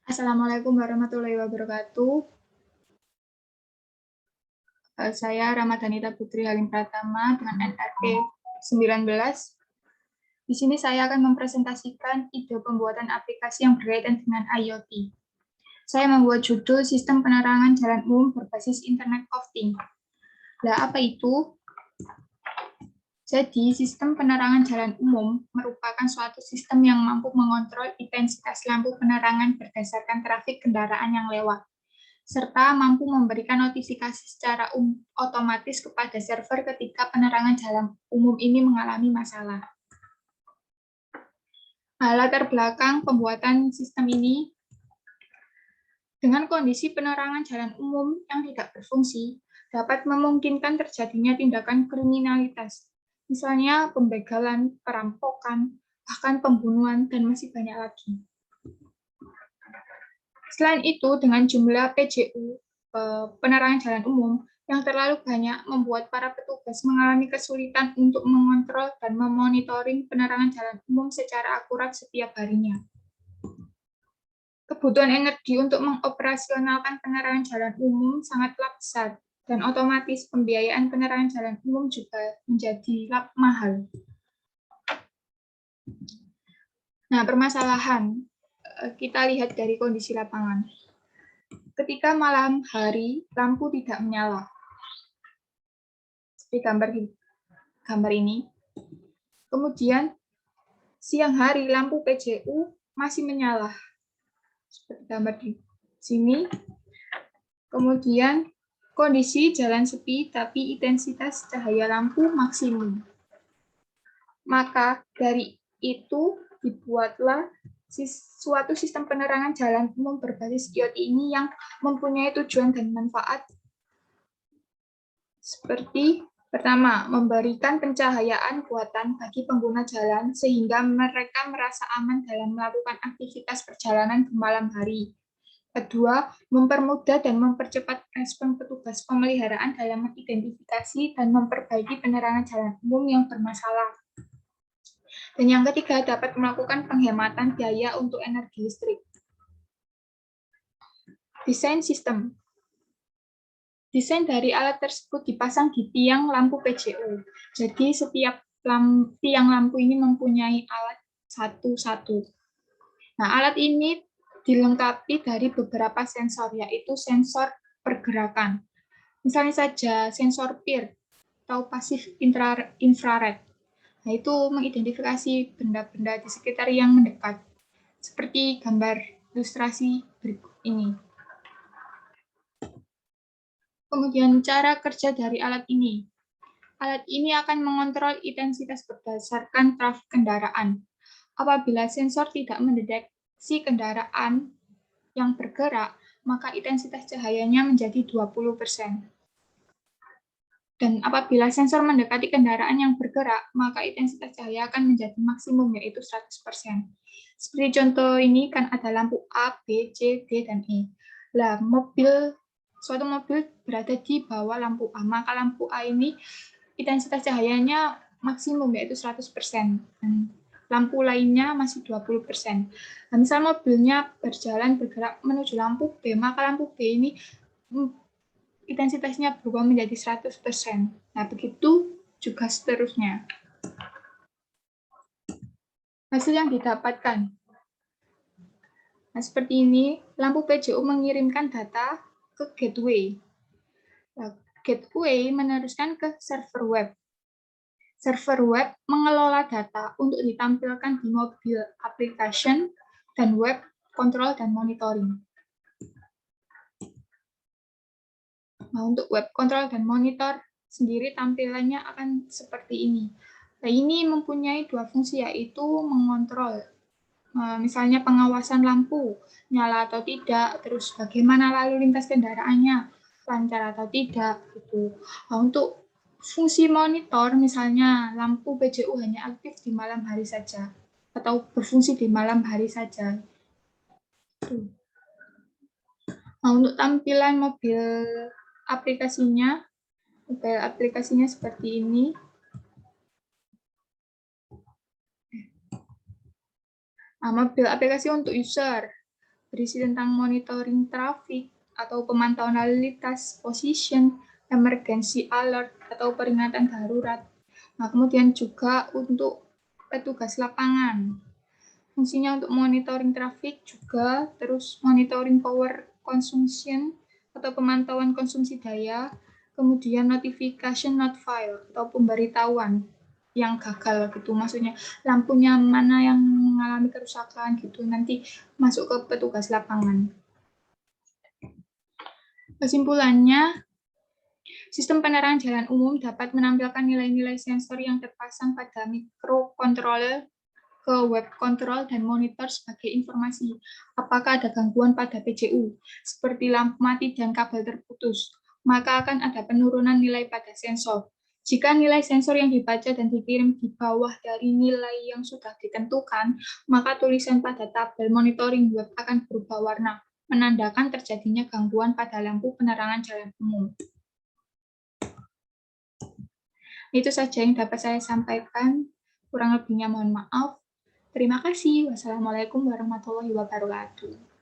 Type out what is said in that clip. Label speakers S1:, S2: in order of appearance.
S1: Assalamualaikum warahmatullahi wabarakatuh. Saya Ramadhanita Putri Halim Pratama dengan NRP 19. Di sini saya akan mempresentasikan ide pembuatan aplikasi yang berkaitan dengan IoT. Saya membuat judul Sistem Penerangan Jalan Umum Berbasis Internet of Things. Nah, apa itu? Jadi, sistem penerangan jalan umum merupakan suatu sistem yang mampu mengontrol intensitas lampu penerangan berdasarkan trafik kendaraan yang lewat, serta mampu memberikan notifikasi secara otomatis kepada server ketika penerangan jalan umum ini mengalami masalah. Latar belakang pembuatan sistem ini, dengan kondisi penerangan jalan umum yang tidak berfungsi, dapat memungkinkan terjadinya tindakan kriminalitas, misalnya pembegalan, perampokan, bahkan pembunuhan, dan masih banyak lagi. Selain itu, dengan jumlah PJU, penerangan jalan umum, yang terlalu banyak membuat para petugas mengalami kesulitan untuk mengontrol dan memonitoring penerangan jalan umum secara akurat setiap harinya. Kebutuhan energi untuk mengoperasionalkan penerangan jalan umum sangatlah besar, dan otomatis pembiayaan penerangan jalan umum juga menjadi mahal. Nah, permasalahan kita lihat dari kondisi lapangan. Ketika malam hari, lampu tidak menyala. Seperti gambar ini. Kemudian, siang hari, lampu PJU masih menyala. Seperti gambar di sini. Kemudian, kondisi jalan sepi, tapi intensitas cahaya lampu maksimum. Maka, dari itu dibuatlah suatu sistem penerangan jalan umum berbasis IoT ini yang mempunyai tujuan dan manfaat seperti pertama, memberikan pencahayaan buatan bagi pengguna jalan sehingga mereka merasa aman dalam melakukan aktivitas perjalanan di malam hari. Kedua, mempermudah dan mempercepat respon petugas pemeliharaan dalam mengidentifikasi dan memperbaiki penerangan jalan umum yang bermasalah. Dan yang ketiga, dapat melakukan penghematan biaya untuk energi listrik. Desain sistem. Desain dari alat tersebut dipasang di tiang lampu PJU. Jadi setiap tiang lampu ini mempunyai alat satu-satu. Nah, alat ini dilengkapi dari beberapa sensor, yaitu sensor pergerakan. Misalnya saja sensor PIR atau pasif infrared. Nah, itu mengidentifikasi benda-benda di sekitar yang mendekat, seperti gambar ilustrasi berikut ini. Kemudian cara kerja dari alat ini. Alat ini akan mengontrol intensitas berdasarkan trafik kendaraan. Apabila sensor tidak mendeteksi kendaraan yang bergerak, maka intensitas cahayanya menjadi 20%. Dan apabila sensor mendekati kendaraan yang bergerak, maka intensitas cahaya akan menjadi maksimum, yaitu 100%. Seperti contoh ini kan ada lampu A, B, C, D, dan E. Nah, suatu mobil berada di bawah lampu A, maka lampu A ini intensitas cahayanya maksimum, yaitu 100%. Dan lampu lainnya masih 20%. Nah, misal mobilnya bergerak menuju lampu B, maka lampu B ini intensitasnya berubah menjadi 100%. Nah, begitu juga seterusnya. Hasil yang didapatkan. Nah, seperti ini, lampu PJU mengirimkan data ke gateway. Nah, gateway meneruskan ke server web. Server web mengelola data untuk ditampilkan di mobil application dan web control dan monitoring. Nah, untuk web control dan monitor sendiri tampilannya akan seperti ini. Nah, ini mempunyai dua fungsi, yaitu mengontrol, misalnya pengawasan lampu, nyala atau tidak, terus bagaimana lalu lintas kendaraannya, lancar atau tidak. Gitu. Nah, untuk fungsi monitor, misalnya lampu PJU hanya aktif di malam hari saja, atau berfungsi di malam hari saja. Nah, untuk tampilan mobil aplikasinya seperti ini. Nah, mobil aplikasi untuk user. berisi tentang monitoring traffic atau pemantauan lalu lintas, position, emergency alert atau peringatan darurat. Nah, kemudian juga untuk petugas lapangan. Fungsinya untuk monitoring traffic juga, terus monitoring power consumption atau pemantauan konsumsi daya, kemudian notification not file atau pemberitahuan yang gagal gitu, maksudnya lampunya mana yang mengalami kerusakan gitu, nanti masuk ke petugas lapangan. Kesimpulannya, sistem penerangan jalan umum dapat menampilkan nilai-nilai sensor yang terpasang pada microcontroller ke web control dan monitor sebagai informasi apakah ada gangguan pada PJU, seperti lampu mati dan kabel terputus, maka akan ada penurunan nilai pada sensor. Jika nilai sensor yang dibaca dan dikirim di bawah dari nilai yang sudah ditentukan, maka tulisan pada tabel monitoring web akan berubah warna, menandakan terjadinya gangguan pada lampu penerangan jalan umum. Itu saja yang dapat saya sampaikan, kurang lebihnya mohon maaf. Terima kasih. Wassalamualaikum warahmatullahi wabarakatuh.